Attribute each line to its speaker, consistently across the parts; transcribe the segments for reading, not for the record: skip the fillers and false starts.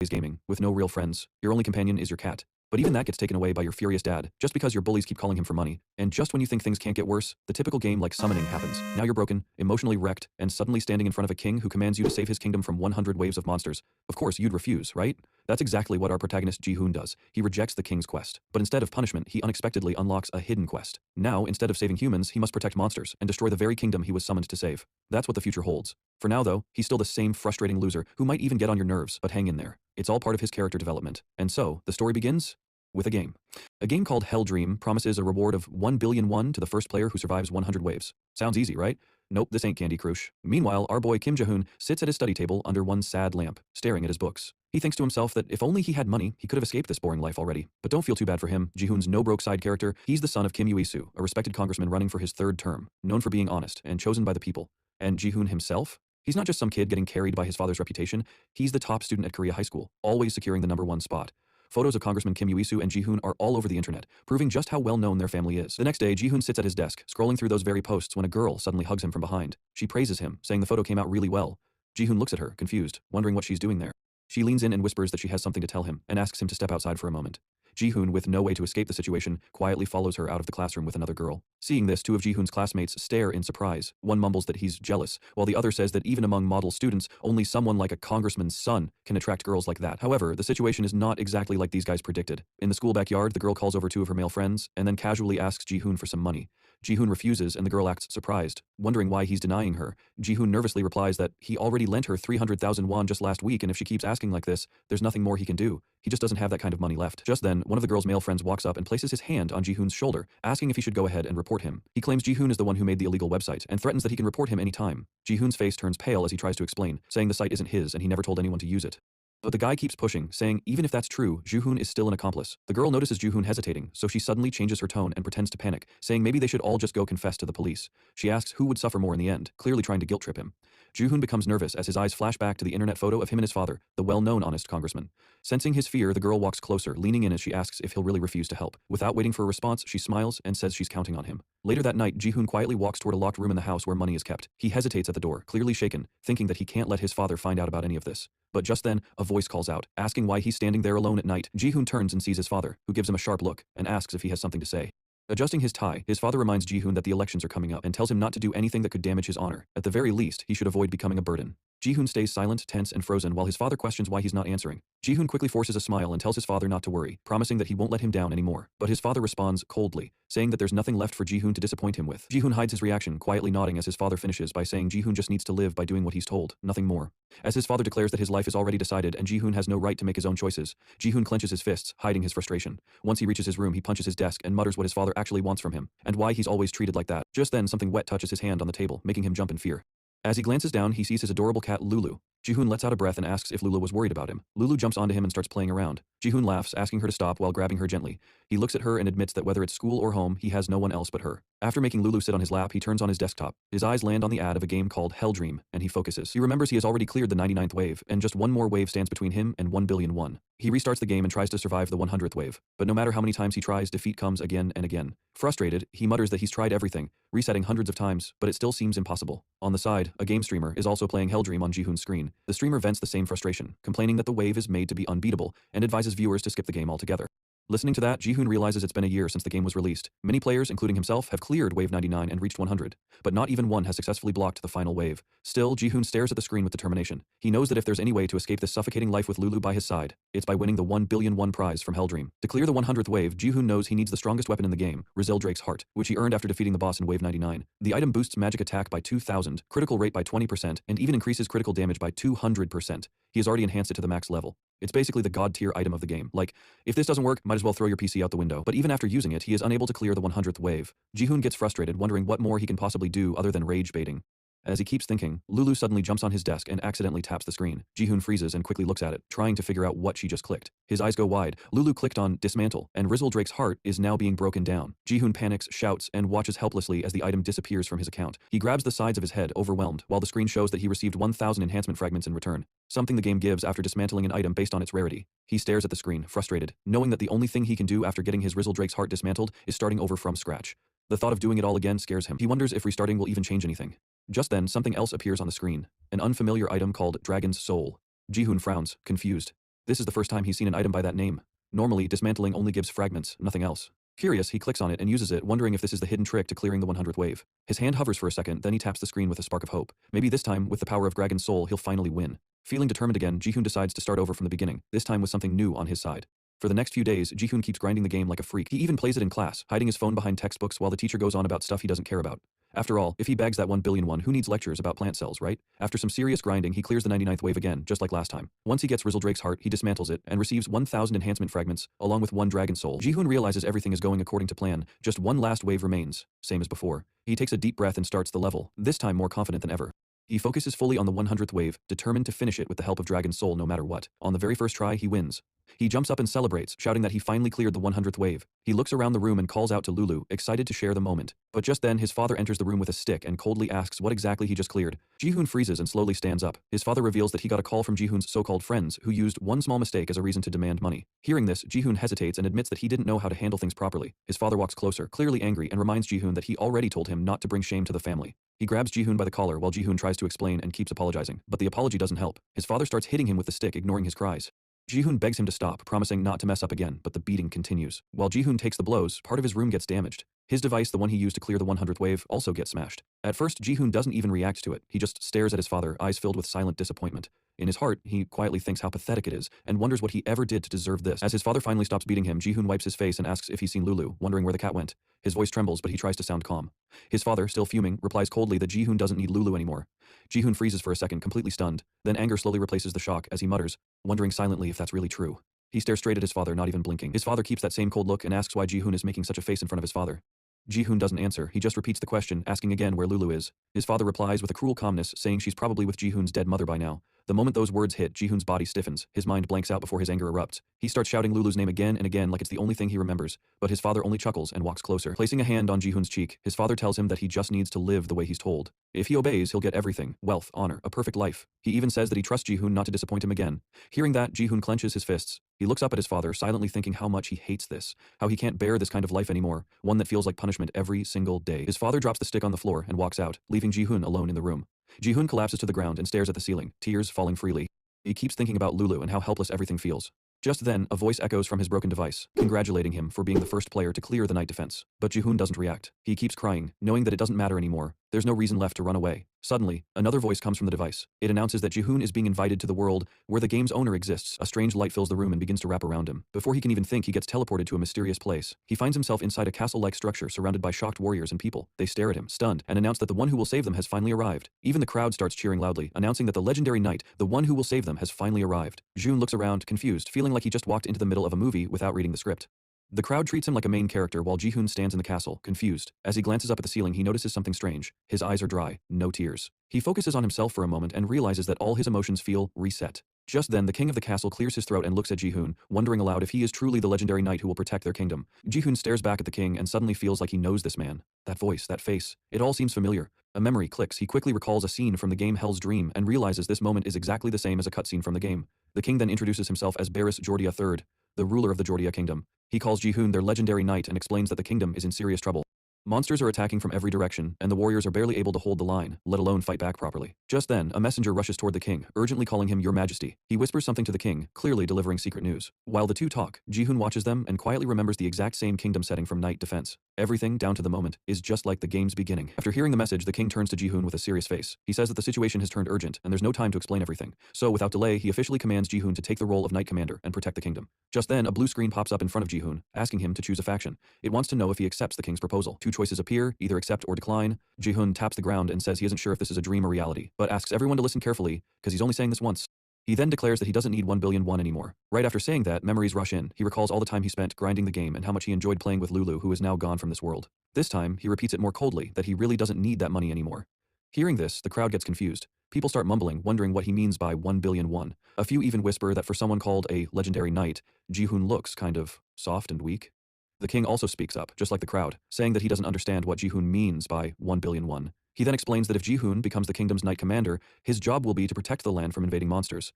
Speaker 1: gaming, with no real friends. Your only companion is your cat. But even that gets taken away by your furious dad, just because your bullies keep calling him for money. And just when you think things can't get worse, the typical game like summoning happens. Now you're broken, emotionally wrecked, and suddenly standing in front of a king who commands you to save his kingdom from 100 waves of monsters. Of course, you'd refuse, right? That's exactly what our protagonist Ji-hoon does. He rejects the king's quest. But instead of punishment, he unexpectedly unlocks a hidden quest. Now, instead of saving humans, he must protect monsters and destroy the very kingdom he was summoned to save. That's what the future holds. For now though, he's still the same frustrating loser who might even get on your nerves, but hang in there. It's all part of his character development. And so, the story begins with a game. A game called Hell Dream promises a reward of 1 billion won to the first player who survives 100 waves. Sounds easy, right? Nope, this ain't Candy Crush. Meanwhile, our boy Kim Jae-hoon sits at his study table under one sad lamp, staring at his books. He thinks to himself that if only he had money, he could have escaped this boring life already. But don't feel too bad for him. Ji-hoon's no-broke side character, he's the son of Kim Ui-soo, a respected congressman running for his third term, known for being honest and chosen by the people. And Ji-hoon himself? He's not just some kid getting carried by his father's reputation, he's the top student at Korea High School, always securing the #1 spot. Photos of Congressman Kim Ui-soo and Ji-hoon are all over the internet, proving just how well-known their family is. The next day, Ji-hoon sits at his desk, scrolling through those very posts when a girl suddenly hugs him from behind. She praises him, saying the photo came out really well. Ji-hoon looks at her, confused, wondering what she's doing there. She leans in and whispers that she has something to tell him, and asks him to step outside for a moment. Ji-hoon, with no way to escape the situation, quietly follows her out of the classroom with another girl. Seeing this, two of Ji-hoon's classmates stare in surprise. One mumbles that he's jealous, while the other says that even among model students, only someone like a congressman's son can attract girls like that. However, the situation is not exactly like these guys predicted. In the school backyard, the girl calls over two of her male friends, and then casually asks Ji-hoon for some money. Ji-hoon refuses, and the girl acts surprised, wondering why he's denying her. Ji-hoon nervously replies that he already lent her 300,000 won just last week, and if she keeps asking like this, there's nothing more he can do. He just doesn't have that kind of money left. Just then, one of the girl's male friends walks up and places his hand on Ji-hoon's shoulder, asking if he should go ahead and report him. He claims Ji-hoon is the one who made the illegal website, and threatens that he can report him anytime. Ji-hoon's face turns pale as he tries to explain, saying the site isn't his and he never told anyone to use it. But the guy keeps pushing, saying even if that's true, Ji-hoon is still an accomplice. The girl notices Ji-hoon hesitating, so she suddenly changes her tone and pretends to panic, saying maybe they should all just go confess to the police. She asks who would suffer more in the end, clearly trying to guilt trip him. Ji-hoon becomes nervous as his eyes flash back to the internet photo of him and his father, the well-known honest congressman. Sensing his fear, the girl walks closer, leaning in as she asks if he'll really refuse to help. Without waiting for a response, she smiles and says she's counting on him. Later that night, Ji-hoon quietly walks toward a locked room in the house where money is kept. He hesitates at the door, clearly shaken, thinking that he can't let his father find out about any of this. But just then, a voice calls out, asking why he's standing there alone at night. Ji-hoon turns and sees his father, who gives him a sharp look, and asks if he has something to say. Adjusting his tie, his father reminds Ji-hoon that the elections are coming up and tells him not to do anything that could damage his honor. At the very least, he should avoid becoming a burden. Ji-hoon stays silent, tense, and frozen while his father questions why he's not answering. Ji-hoon quickly forces a smile and tells his father not to worry, promising that he won't let him down anymore. But his father responds coldly, saying that there's nothing left for Ji-hoon to disappoint him with. Ji-hoon hides his reaction, quietly nodding as his father finishes by saying Ji-hoon just needs to live by doing what he's told, nothing more. As his father declares that his life is already decided and Ji-hoon has no right to make his own choices, Ji-hoon clenches his fists, hiding his frustration. Once he reaches his room, he punches his desk and mutters what his father actually wants from him, and why he's always treated like that. Just then, something wet touches his hand on the table, making him jump in fear. As he glances down, he sees his adorable cat Lulu. Ji-hoon lets out a breath and asks if Lulu was worried about him. Lulu jumps onto him and starts playing around. Ji-hoon laughs, asking her to stop while grabbing her gently. He looks at her and admits that whether it's school or home, he has no one else but her. After making Lulu sit on his lap, he turns on his desktop. His eyes land on the ad of a game called Hell Dream, and he focuses. He remembers he has already cleared the 99th wave, and just one more wave stands between him and 1 billion won. He restarts the game and tries to survive the 100th wave. But no matter how many times he tries, defeat comes again and again. Frustrated, he mutters that he's tried everything, resetting hundreds of times, but it still seems impossible. On the side, a game streamer is also playing Hell Dream on Ji-hoon's screen. The streamer vents the same frustration, complaining that the wave is made to be unbeatable, and advises viewers to skip the game altogether. Listening to that, Ji-hoon realizes it's been a year since the game was released. Many players, including himself, have cleared wave 99 and reached 100, but not even one has successfully blocked the final wave. Still, Ji-hoon stares at the screen with determination. He knows that if there's any way to escape this suffocating life with Lulu by his side, it's by winning the 1 billion won prize from Hell Dream. To clear the 100th wave, Ji-hoon knows he needs the strongest weapon in the game, Drake's heart, which he earned after defeating the boss in wave 99. The item boosts magic attack by 2,000, critical rate by 20%, and even increases critical damage by 200%. He has already enhanced it to the max level. It's basically the god tier item of the game. Like, if this doesn't work, might as well throw your PC out the window. But even after using it, he is unable to clear the 100th wave. Ji-hoon gets frustrated, wondering what more he can possibly do other than rage baiting. As he keeps thinking, Lulu suddenly jumps on his desk and accidentally taps the screen. Ji-hoon freezes and quickly looks at it, trying to figure out what she just clicked. His eyes go wide. Lulu clicked on dismantle, and Drake's heart is now being broken down. Ji-hoon panics, shouts, and watches helplessly as the item disappears from his account. He grabs the sides of his head, overwhelmed, while the screen shows that he received 1,000 enhancement fragments in return, something the game gives after dismantling an item based on its rarity. He stares at the screen, frustrated, knowing that the only thing he can do after getting his Drake's heart dismantled is starting over from scratch. The thought of doing it all again scares him. He wonders if restarting will even change anything. Just then, something else appears on the screen, an unfamiliar item called Dragon's Soul. Ji-hoon frowns, confused. This is the first time he's seen an item by that name. Normally, dismantling only gives fragments, nothing else. Curious, he clicks on it and uses it, wondering if this is the hidden trick to clearing the 100th wave. His hand hovers for a second, then he taps the screen with a spark of hope. Maybe this time, with the power of Dragon's Soul, he'll finally win. Feeling determined again, Jihoon decides to start over from the beginning, this time with something new on his side. For the next few days, Jihoon keeps grinding the game like a freak. He even plays it in class, hiding his phone behind textbooks while the teacher goes on about stuff he doesn't care about. After all, if he bags that 1 billion won, who needs lectures about plant cells, right? After some serious grinding, he clears the 99th wave again, just like last time. Once he gets Rizzledrake's heart, he dismantles it, and receives 1,000 enhancement fragments, along with 1 dragon soul. Jihoon realizes everything is going according to plan, just 1 last wave remains, same as before. He takes a deep breath and starts the level, this time more confident than ever. He focuses fully on the 100th wave, determined to finish it with the help of Dragon's Soul no matter what. On the very first try, he wins. He jumps up and celebrates, shouting that he finally cleared the 100th wave. He looks around the room and calls out to Lulu, excited to share the moment. But just then, his father enters the room with a stick and coldly asks what exactly he just cleared. Jihoon freezes and slowly stands up. His father reveals that he got a call from Jihoon's so-called friends, who used one small mistake as a reason to demand money. Hearing this, Jihoon hesitates and admits that he didn't know how to handle things properly. His father walks closer, clearly angry, and reminds Jihoon that he already told him not to bring shame to the family. He grabs Jihoon by the collar while Jihoon tries to explain and keeps apologizing, but the apology doesn't help. His father starts hitting him with the stick, ignoring his cries. Jihoon begs him to stop, promising not to mess up again, but the beating continues. While Jihoon takes the blows, part of his room gets damaged. His device, the one he used to clear the 100th wave, also gets smashed. At first, Jihoon doesn't even react to it. He just stares at his father, eyes filled with silent disappointment. In his heart, he quietly thinks how pathetic it is, and wonders what he ever did to deserve this. As his father finally stops beating him, Jihoon wipes his face and asks if he's seen Lulu, wondering where the cat went. His voice trembles, but he tries to sound calm. His father, still fuming, replies coldly that Jihoon doesn't need Lulu anymore. Jihoon freezes for a second, completely stunned. Then anger slowly replaces the shock as he mutters, wondering silently if that's really true. He stares straight at his father, not even blinking. His father keeps that same cold look and asks why Jihoon is making such a face in front of his father. Jihoon doesn't answer. He just repeats the question, asking again where Lulu is. His father replies with a cruel calmness, saying she's probably with Jihoon's dead mother by now. The moment those words hit, Jihoon's body stiffens. His mind blanks out before his anger erupts. He starts shouting Lulu's name again and again like it's the only thing he remembers, but his father only chuckles and walks closer. Placing a hand on Jihoon's cheek, his father tells him that he just needs to live the way he's told. If he obeys, he'll get everything: wealth, honor, a perfect life. He even says that he trusts Jihoon not to disappoint him again. Hearing that, Jihoon clenches his fists. He looks up at his father, silently thinking how much he hates this, how he can't bear this kind of life anymore, one that feels like punishment every single day. His father drops the stick on the floor and walks out, leaving Jihoon alone in the room. Jihoon collapses to the ground and stares at the ceiling, tears falling freely. He keeps thinking about Lulu and how helpless everything feels. Just then, a voice echoes from his broken device, congratulating him for being the first player to clear the night defense. But Jihoon doesn't react. He keeps crying, knowing that it doesn't matter anymore. There's no reason left to run away. Suddenly, another voice comes from the device. It announces that Jihoon is being invited to the world where the game's owner exists. A strange light fills the room and begins to wrap around him. Before he can even think, he gets teleported to a mysterious place. He finds himself inside a castle-like structure surrounded by shocked warriors and people. They stare at him, stunned, and announce that the one who will save them has finally arrived. Even the crowd starts cheering loudly, announcing that the legendary knight, the one who will save them, has finally arrived. Jihoon looks around, confused, feeling like he just walked into the middle of a movie without reading the script. The crowd treats him like a main character while Jihoon stands in the castle, confused. As he glances up at the ceiling, he notices something strange. His eyes are dry, no tears. He focuses on himself for a moment and realizes that all his emotions feel reset. Just then, the king of the castle clears his throat and looks at Jihoon, wondering aloud if he is truly the legendary knight who will protect their kingdom. Jihoon stares back at the king and suddenly feels like he knows this man. That voice, that face, it all seems familiar. A memory clicks. He quickly recalls a scene from the game Hell's Dream and realizes this moment is exactly the same as a cutscene from the game. The king then introduces himself as Barris Jordia III, the ruler of the Jordia kingdom. He calls Jihoon their legendary knight and explains that the kingdom is in serious trouble. Monsters are attacking from every direction, and the warriors are barely able to hold the line, let alone fight back properly. Just then, a messenger rushes toward the king, urgently calling him Your Majesty. He whispers something to the king, clearly delivering secret news. While the two talk, Jihoon watches them and quietly remembers the exact same kingdom setting from Night Defense. Everything, down to the moment, is just like the game's beginning. After hearing the message, the king turns to Jihoon with a serious face. He says that the situation has turned urgent, and there's no time to explain everything. So, without delay, he officially commands Jihoon to take the role of Knight Commander and protect the kingdom. Just then, a blue screen pops up in front of Jihoon, asking him to choose a faction. It wants to know if he accepts the king's proposal. Two choices appear, either accept or decline. Jihoon taps the ground and says he isn't sure if this is a dream or reality, but asks everyone to listen carefully, because he's only saying this once. He then declares that he doesn't need 1 billion won anymore. Right after saying that, memories rush in. He recalls all the time he spent grinding the game and how much he enjoyed playing with Lulu, who is now gone from this world. This time, he repeats it more coldly, that he really doesn't need that money anymore. Hearing this, the crowd gets confused. People start mumbling, wondering what he means by 1 billion won. A few even whisper that for someone called a legendary knight, Jihoon looks kind of soft and weak. The king also speaks up, just like the crowd, saying that he doesn't understand what Jihoon means by 1 billion won. He then explains that if Jihoon becomes the kingdom's knight commander, his job will be to protect the land from invading monsters.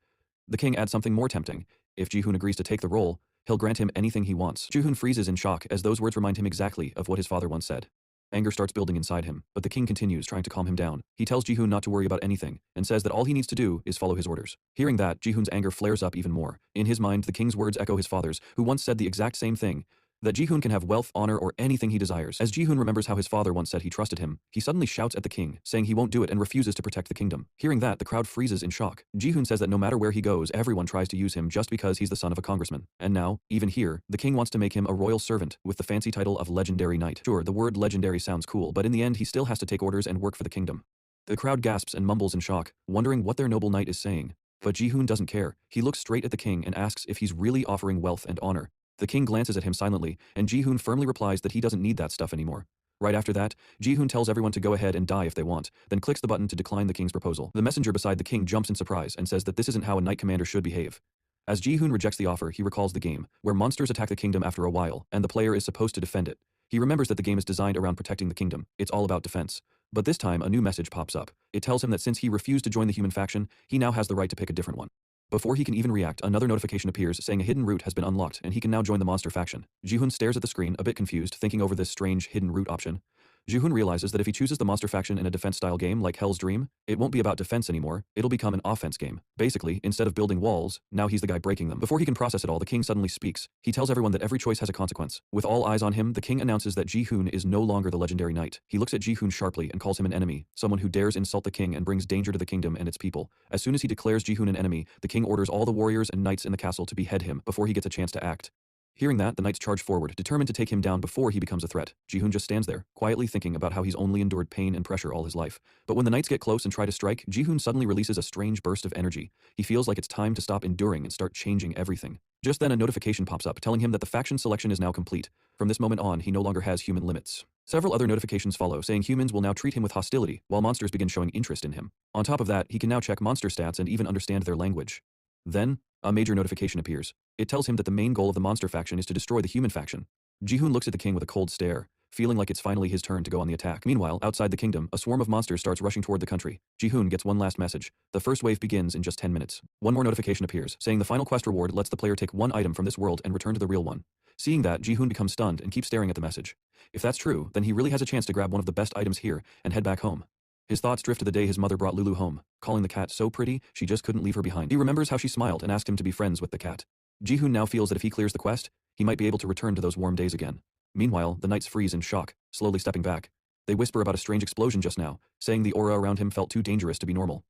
Speaker 1: The king adds something more tempting. If Jihoon agrees to take the role, he'll grant him anything he wants. Jihoon freezes in shock as those words remind him exactly of what his father once said. Anger starts building inside him, but the king continues trying to calm him down. He tells Ji-hoon not to worry about anything, and says that all he needs to do is follow his orders. Hearing that, Ji-hoon's anger flares up even more. In his mind, the king's words echo his father's, who once said the exact same thing, that Ji-hoon can have wealth, honor, or anything he desires. As Ji-hoon remembers how his father once said he trusted him, he suddenly shouts at the king, saying he won't do it and refuses to protect the kingdom. Hearing that, the crowd freezes in shock. Ji-hoon says that no matter where he goes, everyone tries to use him just because he's the son of a congressman. And now, even here, the king wants to make him a royal servant with the fancy title of legendary knight. Sure, the word legendary sounds cool, but in the end he still has to take orders and work for the kingdom. The crowd gasps and mumbles in shock, wondering what their noble knight is saying. But Ji-hoon doesn't care. He looks straight at the king and asks if he's really offering wealth and honor. The king glances at him silently, and Ji-hoon firmly replies that he doesn't need that stuff anymore. Right after that, Ji-hoon tells everyone to go ahead and die if they want, then clicks the button to decline the king's proposal. The messenger beside the king jumps in surprise and says that this isn't how a knight commander should behave. As Ji-hoon rejects the offer, he recalls the game, where monsters attack the kingdom after a while, and the player is supposed to defend it. He remembers that the game is designed around protecting the kingdom. It's all about defense. But this time, a new message pops up. It tells him that since he refused to join the human faction, he now has the right to pick a different one. Before he can even react, another notification appears saying a hidden route has been unlocked and he can now join the monster faction. Ji-hoon stares at the screen, a bit confused, thinking over this strange hidden route option. Ji-hoon realizes that if he chooses the monster faction in a defense-style game like Hell's Dream, it won't be about defense anymore, it'll become an offense game. Basically, instead of building walls, now he's the guy breaking them. Before he can process it all, the king suddenly speaks. He tells everyone that every choice has a consequence. With all eyes on him, the king announces that Ji-hoon is no longer the legendary knight. He looks at Ji-hoon sharply and calls him an enemy, someone who dares insult the king and brings danger to the kingdom and its people. As soon as he declares Ji-hoon an enemy, the king orders all the warriors and knights in the castle to behead him before he gets a chance to act. Hearing that, the knights charge forward, determined to take him down before he becomes a threat. Ji-hoon just stands there, quietly thinking about how he's only endured pain and pressure all his life. But when the knights get close and try to strike, Ji-hoon suddenly releases a strange burst of energy. He feels like it's time to stop enduring and start changing everything. Just then a notification pops up, telling him that the faction selection is now complete. From this moment on, he no longer has human limits. Several other notifications follow, saying humans will now treat him with hostility, while monsters begin showing interest in him. On top of that, he can now check monster stats and even understand their language. Then, a major notification appears. It tells him that the main goal of the monster faction is to destroy the human faction. Ji-hoon looks at the king with a cold stare, feeling like it's finally his turn to go on the attack. Meanwhile, outside the kingdom, a swarm of monsters starts rushing toward the country. Ji-hoon gets one last message. The first wave begins in just 10 minutes. One more notification appears, saying the final quest reward lets the player take one item from this world and return to the real one. Seeing that, Ji-hoon becomes stunned and keeps staring at the message. If that's true, then he really has a chance to grab one of the best items here and head back home. His thoughts drift to the day his mother brought Lulu home, calling the cat so pretty, she just couldn't leave her behind. He remembers how she smiled and asked him to be friends with the cat. Ji-hoon now feels that if he clears the quest, he might be able to return to those warm days again. Meanwhile, the knights freeze in shock, slowly stepping back. They whisper about a strange explosion just now, saying the aura around him felt too dangerous to be normal.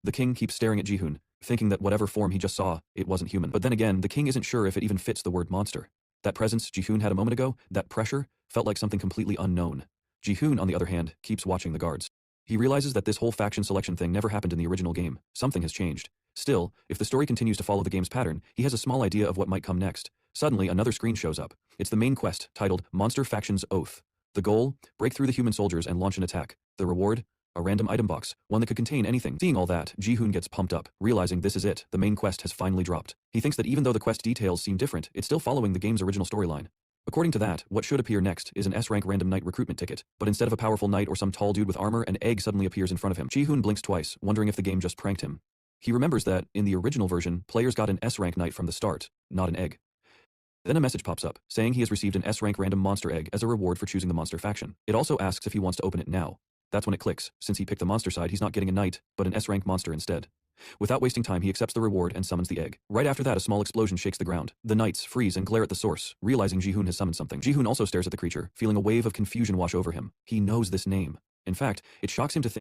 Speaker 1: The king keeps staring at Ji-hoon, thinking that whatever form he just saw, it wasn't human. But then again, the king isn't sure if it even fits the word monster. That presence Ji-hoon had a moment ago, that pressure, felt like something completely unknown. Ji-hoon, on the other hand, keeps watching the guards. He realizes that this whole faction selection thing never happened in the original game. Something has changed. Still, if the story continues to follow the game's pattern, he has a small idea of what might come next. Suddenly, another screen shows up. It's the main quest, titled Monster Faction's Oath. The goal? Break through the human soldiers and launch an attack. The reward? A random item box, one that could contain anything. Seeing all that, Ji-hoon gets pumped up, realizing this is it, the main quest has finally dropped. He thinks that even though the quest details seem different, it's still following the game's original storyline. According to that, what should appear next is an S-rank random knight recruitment ticket, but instead of a powerful knight or some tall dude with armor, an egg suddenly appears in front of him. Ji-hoon blinks twice, wondering if the game just pranked him. He remembers that, in the original version, players got an S-rank knight from the start, not an egg. Then a message pops up, saying he has received an S-rank random monster egg as a reward for choosing the monster faction. It also asks if he wants to open it now. That's when it clicks. Since he picked the monster side, he's not getting a knight, but an S-rank monster instead. Without wasting time, he accepts the reward and summons the egg. Right after that, a small explosion shakes the ground. The knights freeze and glare at the source, realizing Ji-hoon has summoned something. Ji-hoon also stares at the creature, feeling a wave of confusion wash over him. He knows this name. In fact, it shocks him to think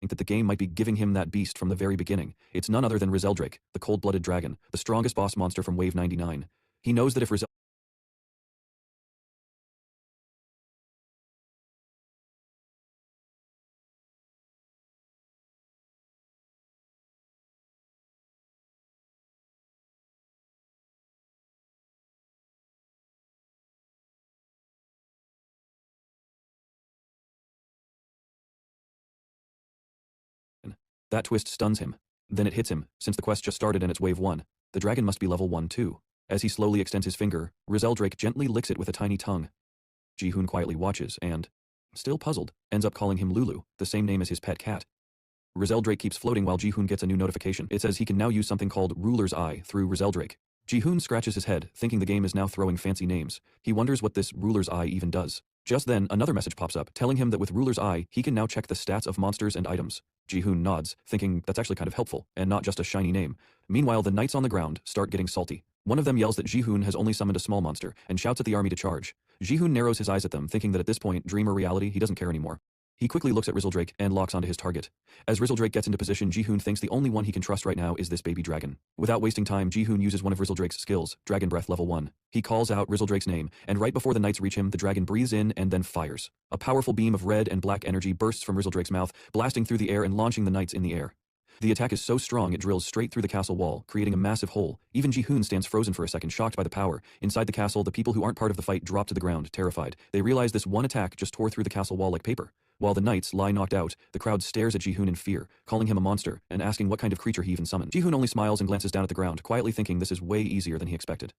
Speaker 1: that the game might be giving him that beast from the very beginning. It's none other than Rizeldrake, the cold-blooded dragon, the strongest boss monster from Wave 99. He knows that if that twist stuns him. Then it hits him, since the quest just started and it's Wave 1. The dragon must be level 1 too. As he slowly extends his finger, Rizeldrake gently licks it with a tiny tongue. Ji-hoon quietly watches and, still puzzled, ends up calling him Lulu, the same name as his pet cat. Rizeldrake keeps floating while Ji-hoon gets a new notification. It says he can now use something called Ruler's Eye through Rizeldrake. Ji-hoon scratches his head, thinking the game is now throwing fancy names. He wonders what this Ruler's Eye even does. Just then, another message pops up, telling him that with Ruler's Eye, he can now check the stats of monsters and items. Ji-hoon nods, thinking that's actually kind of helpful, and not just a shiny name. Meanwhile, the knights on the ground start getting salty. One of them yells that Ji-hoon has only summoned a small monster, and shouts at the army to charge. Ji-hoon narrows his eyes at them, thinking that at this point, dream or reality, he doesn't care anymore. He quickly looks at Rizzledrake and locks onto his target. As Rizzledrake gets into position, Ji-hoon thinks the only one he can trust right now is this baby dragon. Without wasting time, Ji-hoon uses one of Rizzledrake's skills, Dragon Breath level 1. He calls out Rizzledrake's name, and right before the knights reach him, the dragon breathes in and then fires. A powerful beam of red and black energy bursts from Rizzledrake's mouth, blasting through the air and launching the knights in the air. The attack is so strong it drills straight through the castle wall, creating a massive hole. Even Ji-hoon stands frozen for a second, shocked by the power. Inside the castle, the people who aren't part of the fight drop to the ground, terrified. They realize this one attack just tore through the castle wall like paper. While the knights lie knocked out, the crowd stares at Ji-hoon in fear, calling him a monster, and asking what kind of creature he even summoned. Ji-hoon only smiles and glances down at the ground, quietly thinking this is way easier than he expected.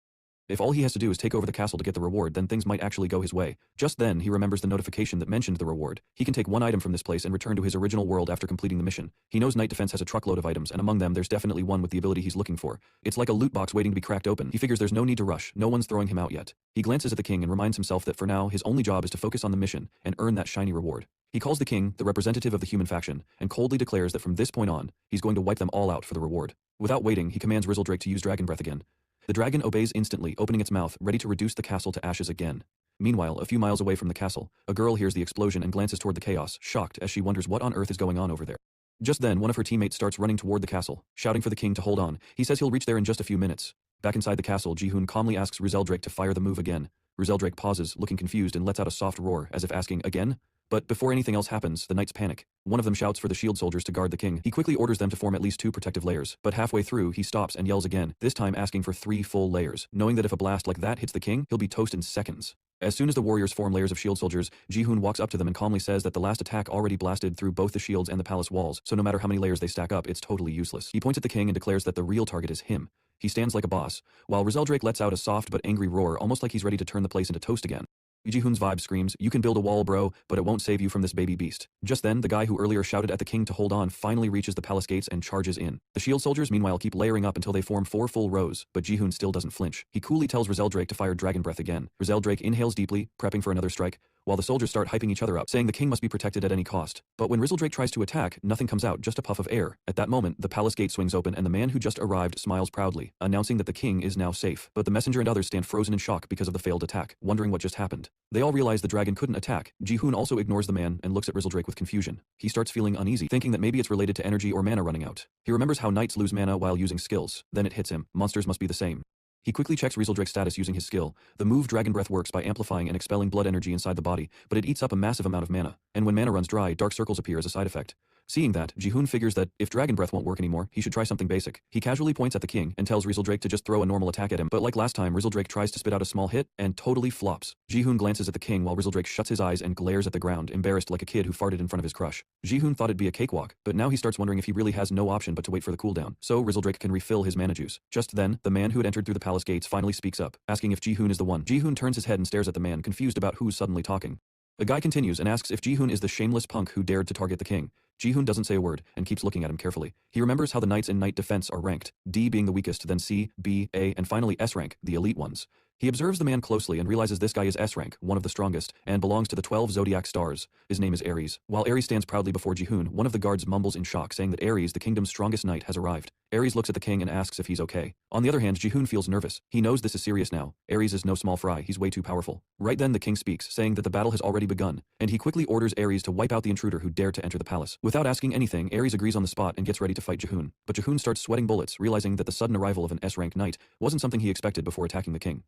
Speaker 1: If all he has to do is take over the castle to get the reward, then things might actually go his way. Just then, he remembers the notification that mentioned the reward. He can take one item from this place and return to his original world after completing the mission. He knows Night Defense has a truckload of items, and among them there's definitely one with the ability he's looking for. It's like a loot box waiting to be cracked open. He figures there's no need to rush, no one's throwing him out yet. He glances at the king and reminds himself that for now, his only job is to focus on the mission and earn that shiny reward. He calls the king, the representative of the human faction, and coldly declares that from this point on, he's going to wipe them all out for the reward. Without waiting, he commands Rizzledrake to use Dragon Breath again. The dragon obeys instantly, opening its mouth, ready to reduce the castle to ashes again. Meanwhile, a few miles away from the castle, a girl hears the explosion and glances toward the chaos, shocked as she wonders what on earth is going on over there. Just then, one of her teammates starts running toward the castle, shouting for the king to hold on. He says he'll reach there in just a few minutes. Back inside the castle, Ji-hoon calmly asks Rizzledrake to fire the move again. Rizzledrake pauses, looking confused, and lets out a soft roar, as if asking, again? But before anything else happens, the knights panic. One of them shouts for the shield soldiers to guard the king. He quickly orders them to form at least 2 protective layers, but halfway through, he stops and yells again, this time asking for 3 full layers, knowing that if a blast like that hits the king, he'll be toast in seconds. As soon as the warriors form layers of shield soldiers, Ji-hoon walks up to them and calmly says that the last attack already blasted through both the shields and the palace walls, so no matter how many layers they stack up, it's totally useless. He points at the king and declares that the real target is him. He stands like a boss, while Rizzledrake lets out a soft but angry roar, almost like he's ready to turn the place into toast again. Ji-hoon's vibe screams, you can build a wall, bro, but it won't save you from this baby beast. Just then, the guy who earlier shouted at the king to hold on finally reaches the palace gates and charges in. The shield soldiers meanwhile keep layering up until they form 4 full rows, but Ji-hoon still doesn't flinch. He coolly tells Rizzledrake to fire Dragon Breath again. Rizzledrake inhales deeply, prepping for another strike, while the soldiers start hyping each other up, saying the king must be protected at any cost. But when Rizzledrake tries to attack, nothing comes out, just a puff of air. At that moment, the palace gate swings open and the man who just arrived smiles proudly, announcing that the king is now safe. But the messenger and others stand frozen in shock because of the failed attack, wondering what just happened. They all realize the dragon couldn't attack. Ji-hoon also ignores the man and looks at Rizzledrake with confusion. He starts feeling uneasy, thinking that maybe it's related to energy or mana running out. He remembers how knights lose mana while using skills. Then it hits him. Monsters must be the same. He quickly checks Rizzledrake's status using his skill. The move Dragon Breath works by amplifying and expelling blood energy inside the body, but it eats up a massive amount of mana. And when mana runs dry, dark circles appear as a side effect. Seeing that, Ji-hoon figures that if Dragon Breath won't work anymore, he should try something basic. He casually points at the king and tells Rizzledrake to just throw a normal attack at him, but like last time, Rizzledrake tries to spit out a small hit and totally flops. Ji-hoon glances at the king while Rizzledrake shuts his eyes and glares at the ground, embarrassed like a kid who farted in front of his crush. Ji-hoon thought it'd be a cakewalk, but now he starts wondering if he really has no option but to wait for the cooldown, so Rizzledrake can refill his mana juice. Just then, the man who had entered through the palace gates finally speaks up, asking if Ji-hoon is the one. Ji-hoon turns his head and stares at the man, confused about who's suddenly talking. The guy continues and asks if Ji-hoon is the shameless punk who dared to target the king. Ji-hoon doesn't say a word and keeps looking at him carefully. He remembers how the knights in Night Defense are ranked, D being the weakest, then C, B, A, and finally S rank, the elite ones. He observes the man closely and realizes this guy is S rank, one of the strongest, and belongs to the 12 zodiac stars. His name is Ares. While Ares stands proudly before Ji-hoon, one of the guards mumbles in shock, saying that Ares, the kingdom's strongest knight, has arrived. Ares looks at the king and asks if he's okay. On the other hand, Ji-hoon feels nervous. He knows this is serious now. Ares is no small fry, he's way too powerful. Right then the king speaks, saying that the battle has already begun, and he quickly orders Ares to wipe out the intruder who dared to enter the palace. Without asking anything, Ares agrees on the spot and gets ready to fight Ji-hoon. But Ji-hoon starts sweating bullets, realizing that the sudden arrival of an S-rank knight wasn't something he expected before attacking the king.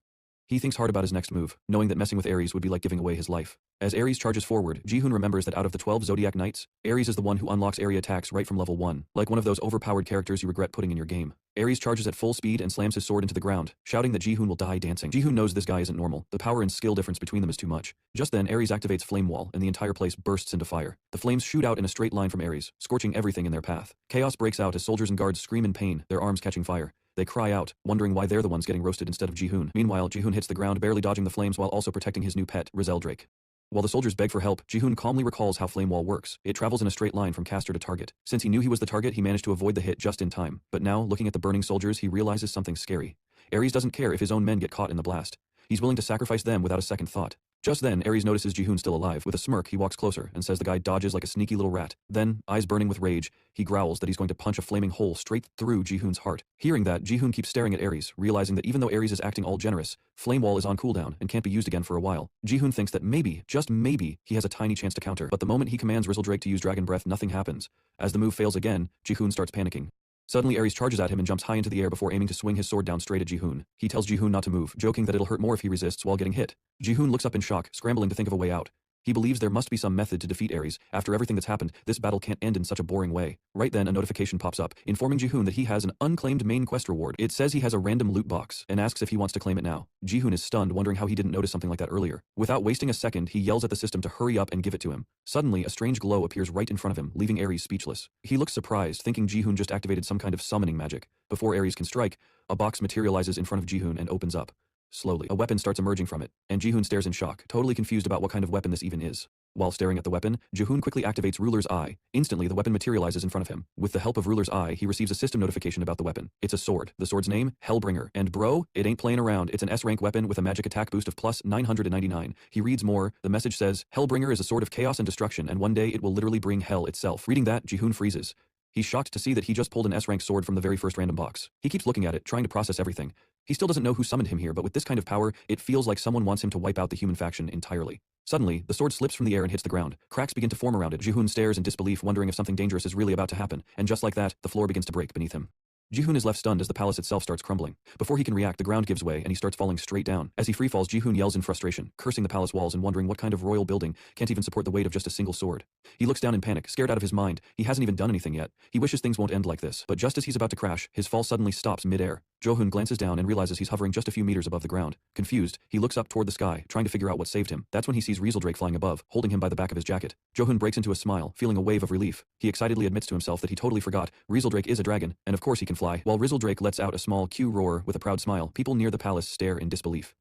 Speaker 1: He thinks hard about his next move, knowing that messing with Ares would be like giving away his life. As Ares charges forward, Ji-hoon remembers that out of the 12 Zodiac Knights, Ares is the one who unlocks area attacks right from level 1, like one of those overpowered characters you regret putting in your game. Ares charges at full speed and slams his sword into the ground, shouting that Ji-hoon will die dancing. Ji-hoon knows this guy isn't normal. The power and skill difference between them is too much. Just then, Ares activates Flame Wall, and the entire place bursts into fire. The flames shoot out in a straight line from Ares, scorching everything in their path. Chaos breaks out as soldiers and guards scream in pain, their arms catching fire. They cry out, wondering why they're the ones getting roasted instead of Ji-hoon. Meanwhile, Ji-hoon hits the ground, barely dodging the flames while also protecting his new pet, Rizzledrake. While the soldiers beg for help, Ji-hoon calmly recalls how Flame Wall works. It travels in a straight line from caster to target. Since he knew he was the target, he managed to avoid the hit just in time. But now, looking at the burning soldiers, he realizes something scary. Ares doesn't care if his own men get caught in the blast. He's willing to sacrifice them without a second thought. Just then, Ares notices Jihoon still alive. With a smirk, he walks closer and says the guy dodges like a sneaky little rat. Then, eyes burning with rage, he growls that he's going to punch a flaming hole straight through Jihoon's heart. Hearing that, Jihoon keeps staring at Ares, realizing that even though Ares is acting all generous, Flame Wall is on cooldown and can't be used again for a while. Jihoon thinks that maybe, just maybe, he has a tiny chance to counter. But the moment he commands Rizzledrake to use Dragon Breath, nothing happens. As the move fails again, Jihoon starts panicking. Suddenly Ares charges at him and jumps high into the air before aiming to swing his sword down straight at Jihoon. He tells Jihoon not to move, joking that it'll hurt more if he resists while getting hit. Jihoon looks up in shock, scrambling to think of a way out. He believes there must be some method to defeat Ares. After everything that's happened, this battle can't end in such a boring way. Right then, a notification pops up, informing Jihoon that he has an unclaimed main quest reward. It says he has a random loot box, and asks if he wants to claim it now. Jihoon is stunned, wondering how he didn't notice something like that earlier. Without wasting a second, he yells at the system to hurry up and give it to him. Suddenly, a strange glow appears right in front of him, leaving Ares speechless. He looks surprised, thinking Jihoon just activated some kind of summoning magic. Before Ares can strike, a box materializes in front of Jihoon and opens up. Slowly, a weapon starts emerging from it, and Jihoon stares in shock, totally confused about what kind of weapon this even is. While staring at the weapon, Jihoon quickly activates Ruler's Eye. Instantly, the weapon materializes in front of him. With the help of Ruler's Eye, he receives a system notification about the weapon. It's a sword. The sword's name? Hellbringer. And bro, it ain't playing around. It's an S-rank weapon with a magic attack boost of plus 999. He reads more. The message says, Hellbringer is a sword of chaos and destruction, and one day it will literally bring hell itself. Reading that, Jihoon freezes. He's shocked to see that he just pulled an S-rank sword from the very first random box. He keeps looking at it, trying to process everything. He still doesn't know who summoned him here, but with this kind of power, it feels like someone wants him to wipe out the human faction entirely. Suddenly, the sword slips from the air and hits the ground. Cracks begin to form around it. Jihoon stares in disbelief, wondering if something dangerous is really about to happen, and just like that, the floor begins to break beneath him. Jihoon is left stunned as the palace itself starts crumbling. Before he can react, the ground gives way and he starts falling straight down. As he free falls, Jihoon yells in frustration, cursing the palace walls and wondering what kind of royal building can't even support the weight of just a single sword. He looks down in panic, scared out of his mind. He hasn't even done anything yet. He wishes things won't end like this. But just as he's about to crash, his fall suddenly stops mid-air. Jihoon glances down and realizes he's hovering just a few meters above the ground. Confused, he looks up toward the sky, trying to figure out what saved him. That's when he sees Rizzledrake flying above, holding him by the back of his jacket. Jihoon breaks into a smile, feeling a wave of relief. He excitedly admits to himself that he totally forgot Rizzledrake is a dragon, and of course he can fly. While Rizzledrake lets out a small Q roar with a proud smile, people near the palace stare in disbelief.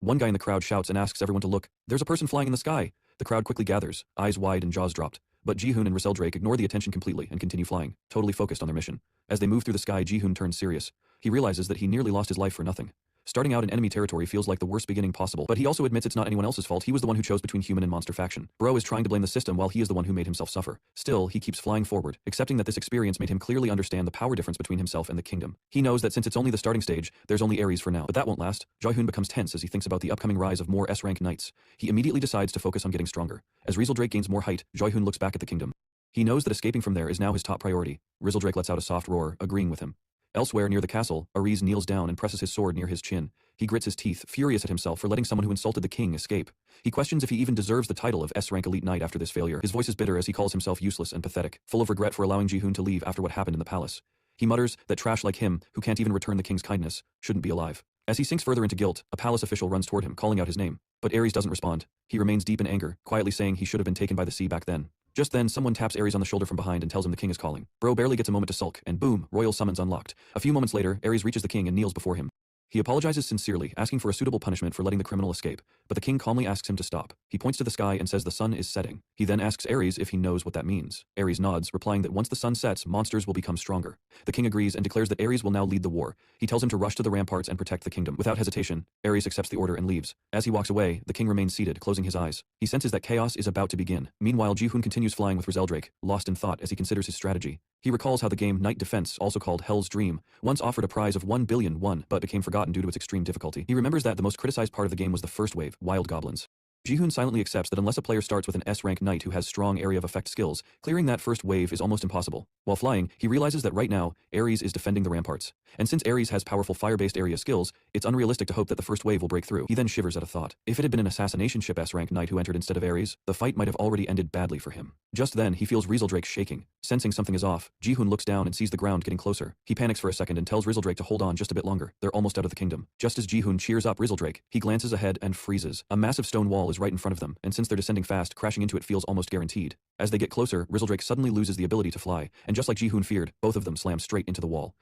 Speaker 1: One guy in the crowd shouts and asks everyone to look. There's a person flying in the sky. The crowd quickly gathers, eyes wide and jaws dropped. But Jihoon and Rizzledrake ignore the attention completely and continue flying, totally focused on their mission. As they move through the sky, Jihoon turns serious. He realizes that he nearly lost his life for nothing. Starting out in enemy territory feels like the worst beginning possible, but he also admits it's not anyone else's fault. He was the one who chose between human and monster faction. Bro is trying to blame the system while he is the one who made himself suffer. Still, he keeps flying forward, accepting that this experience made him clearly understand the power difference between himself and the kingdom. He knows that since it's only the starting stage, there's only Ares for now, but that won't last. Jihoon becomes tense as he thinks about the upcoming rise of more S-rank knights. He immediately decides to focus on getting stronger. As Rizzledrake gains more height, Jihoon looks back at the kingdom. He knows that escaping from there is now his top priority. Rizzledrake lets out a soft roar, agreeing with him. Elsewhere near the castle, Ares kneels down and presses his sword near his chin. He grits his teeth, furious at himself for letting someone who insulted the king escape. He questions if he even deserves the title of S-rank elite knight after this failure. His voice is bitter as he calls himself useless and pathetic, full of regret for allowing Jihoon to leave after what happened in the palace. He mutters that trash like him, who can't even return the king's kindness, shouldn't be alive. As he sinks further into guilt, a palace official runs toward him, calling out his name. But Ares doesn't respond. He remains deep in anger, quietly saying he should have been taken by the sea back then. Just then, someone taps Ares on the shoulder from behind and tells him the king is calling. Bro barely gets a moment to sulk, and boom, royal summons unlocked. A few moments later, Ares reaches the king and kneels before him. He apologizes sincerely, asking for a suitable punishment for letting the criminal escape, but the king calmly asks him to stop. He points to the sky and says the sun is setting. He then asks Ares if he knows what that means. Ares nods, replying that once the sun sets, monsters will become stronger. The king agrees and declares that Ares will now lead the war. He tells him to rush to the ramparts and protect the kingdom. Without hesitation, Ares accepts the order and leaves. As he walks away, the king remains seated, closing his eyes. He senses that chaos is about to begin. Meanwhile, Jihoon continues flying with Rizzledrake, lost in thought as he considers his strategy. He recalls how the game Night Defense, also called Hell's Dream, once offered a prize of 1 billion won, but became forgotten due to its extreme difficulty. He remembers that the most criticized part of the game was the first wave, Wild Goblins. Jihoon silently accepts that unless a player starts with an S-rank knight who has strong area of effect skills, clearing that first wave is almost impossible. While flying, he realizes that right now, Ares is defending the ramparts. And since Ares has powerful fire-based area skills, it's unrealistic to hope that the first wave will break through. He then shivers at a thought. If it had been an assassination ship S-rank knight who entered instead of Ares, the fight might have already ended badly for him. Just then, he feels Rizzledrake shaking. Sensing something is off, Jihoon looks down and sees the ground getting closer. He panics for a second and tells Rizzledrake to hold on just a bit longer. They're almost out of the kingdom. Just as Jihoon cheers up Rizzledrake, he glances ahead and freezes. A massive stone wall is right in front of them, and since they're descending fast, crashing into it feels almost guaranteed. As they get closer, Rizzledrake suddenly loses the ability to fly, and just like Jihoon feared, both of them slam straight into the wall.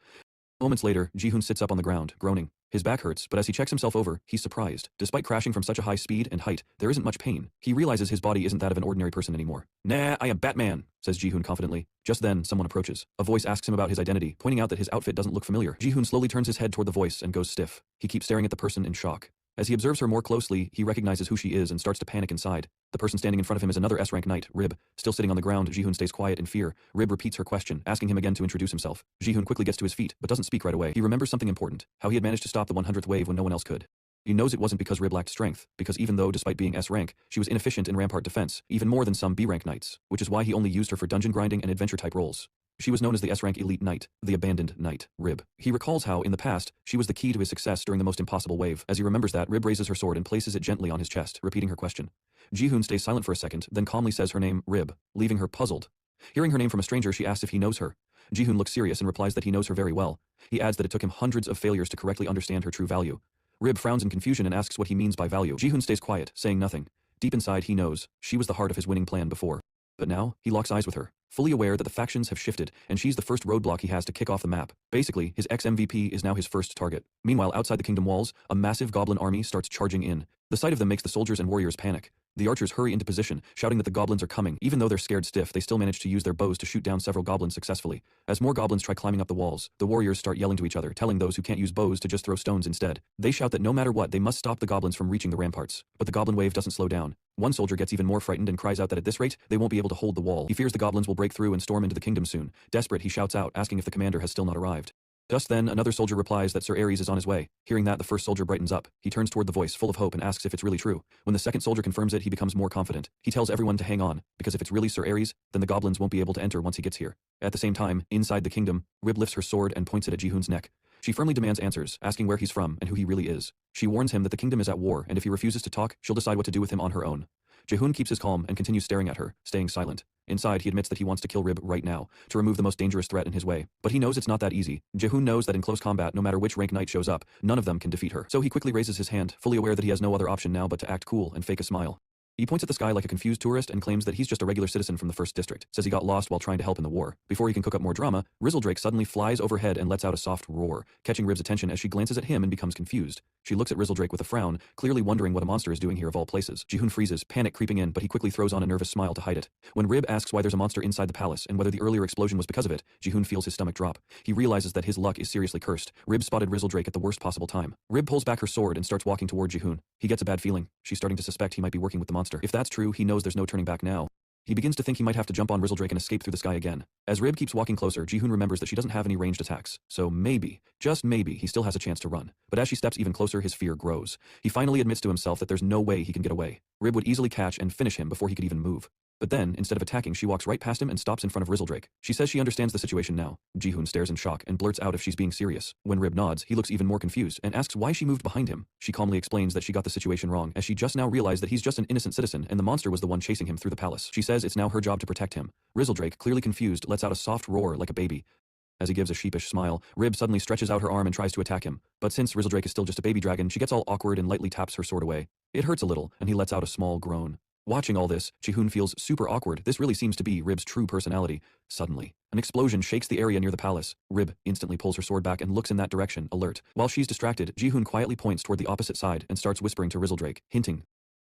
Speaker 1: Moments later, Jihoon sits up on the ground, groaning. His back hurts, but as he checks himself over, he's surprised. Despite crashing from such a high speed and height, there isn't much pain. He realizes his body isn't that of an ordinary person anymore. "Nah, I am Batman," says Jihoon confidently. Just then, someone approaches. A voice asks him about his identity, pointing out that his outfit doesn't look familiar. Jihoon slowly turns his head toward the voice and goes stiff. He keeps staring at the person in shock. As he observes her more closely, he recognizes who she is and starts to panic inside. The person standing in front of him is another S-rank knight, Rib. Still sitting on the ground, Jihoon stays quiet in fear. Rib repeats her question, asking him again to introduce himself. Jihoon quickly gets to his feet, but doesn't speak right away. He remembers something important, how he had managed to stop the 100th wave when no one else could. He knows it wasn't because Rib lacked strength, because even though, despite being S-rank, she was inefficient in rampart defense, even more than some B-rank knights, which is why he only used her for dungeon grinding and adventure-type roles. She was known as the S-rank elite knight, the abandoned knight, Rib. He recalls how, in the past, she was the key to his success during the most impossible wave. As he remembers that, Rib raises her sword and places it gently on his chest, repeating her question. Jihoon stays silent for a second, then calmly says her name, Rib, leaving her puzzled. Hearing her name from a stranger, she asks if he knows her. Jihoon looks serious and replies that he knows her very well. He adds that it took him hundreds of failures to correctly understand her true value. Rib frowns in confusion and asks what he means by value. Jihoon stays quiet, saying nothing. Deep inside, he knows she was the heart of his winning plan before. But now, he locks eyes with her, fully aware that the factions have shifted, and she's the first roadblock he has to kick off the map. Basically, his ex-MVP is now his first target. Meanwhile, outside the kingdom walls, a massive goblin army starts charging in. The sight of them makes the soldiers and warriors panic. The archers hurry into position, shouting that the goblins are coming. Even though they're scared stiff, they still manage to use their bows to shoot down several goblins successfully. As more goblins try climbing up the walls, the warriors start yelling to each other, telling those who can't use bows to just throw stones instead. They shout that no matter what, they must stop the goblins from reaching the ramparts. But the goblin wave doesn't slow down. One soldier gets even more frightened and cries out that at this rate, they won't be able to hold the wall. He fears the goblins will break through and storm into the kingdom soon. Desperate, he shouts out, asking if the commander has still not arrived. Just then, another soldier replies that Sir Ares is on his way. Hearing that, the first soldier brightens up. He turns toward the voice, full of hope, and asks if it's really true. When the second soldier confirms it, he becomes more confident. He tells everyone to hang on, because if it's really Sir Ares, then the goblins won't be able to enter once he gets here. At the same time, inside the kingdom, Rib lifts her sword and points it at Jihoon's neck. She firmly demands answers, asking where he's from and who he really is. She warns him that the kingdom is at war, and if he refuses to talk, she'll decide what to do with him on her own. Jihoon keeps his calm and continues staring at her, staying silent. Inside, he admits that he wants to kill Rib right now, to remove the most dangerous threat in his way. But he knows it's not that easy. Jihoon knows that in close combat, no matter which rank knight shows up, none of them can defeat her. So he quickly raises his hand, fully aware that he has no other option now but to act cool and fake a smile. He points at the sky like a confused tourist and claims that he's just a regular citizen from the 1st District, says he got lost while trying to help in the war. Before he can cook up more drama, Rizzledrake suddenly flies overhead and lets out a soft roar, catching Rib's attention as she glances at him and becomes confused. She looks at Rizzledrake with a frown, clearly wondering what a monster is doing here of all places. Jihoon freezes, panic creeping in, but he quickly throws on a nervous smile to hide it. When Rib asks why there's a monster inside the palace and whether the earlier explosion was because of it, Jihoon feels his stomach drop. He realizes that his luck is seriously cursed. Rib spotted Rizzledrake at the worst possible time. Rib pulls back her sword and starts walking toward Jihoon. He gets a bad feeling. She's starting to suspect he might be working with the monster. If that's true, he knows there's no turning back now. He begins to think he might have to jump on Rizzledrake and escape through the sky again. As Rib keeps walking closer, Jihoon remembers that she doesn't have any ranged attacks, so maybe, just maybe, he still has a chance to run. But as she steps even closer, his fear grows. He finally admits to himself that there's no way he can get away. Rib would easily catch and finish him before he could even move. But then, instead of attacking, she walks right past him and stops in front of Rizzledrake. She says she understands the situation now. Jihoon stares in shock and blurts out if she's being serious. When Rib nods, he looks even more confused and asks why she moved behind him. She calmly explains that she got the situation wrong, as she just now realized that he's just an innocent citizen and the monster was the one chasing him through the palace. She says it's now her job to protect him. Rizzledrake, clearly confused, lets out a soft roar like a baby. As he gives a sheepish smile, Rib suddenly stretches out her arm and tries to attack him. But since Rizzledrake is still just a baby dragon, she gets all awkward and lightly taps her sword away. It hurts a little, and he lets out a small groan. Watching all this, Jihoon feels super awkward. This really seems to be Rib's true personality. Suddenly, an explosion shakes the area near the palace. Rib instantly pulls her sword back and looks in that direction, alert. While she's distracted, Jihoon quietly points toward the opposite side and starts whispering to Rizzledrake, hinting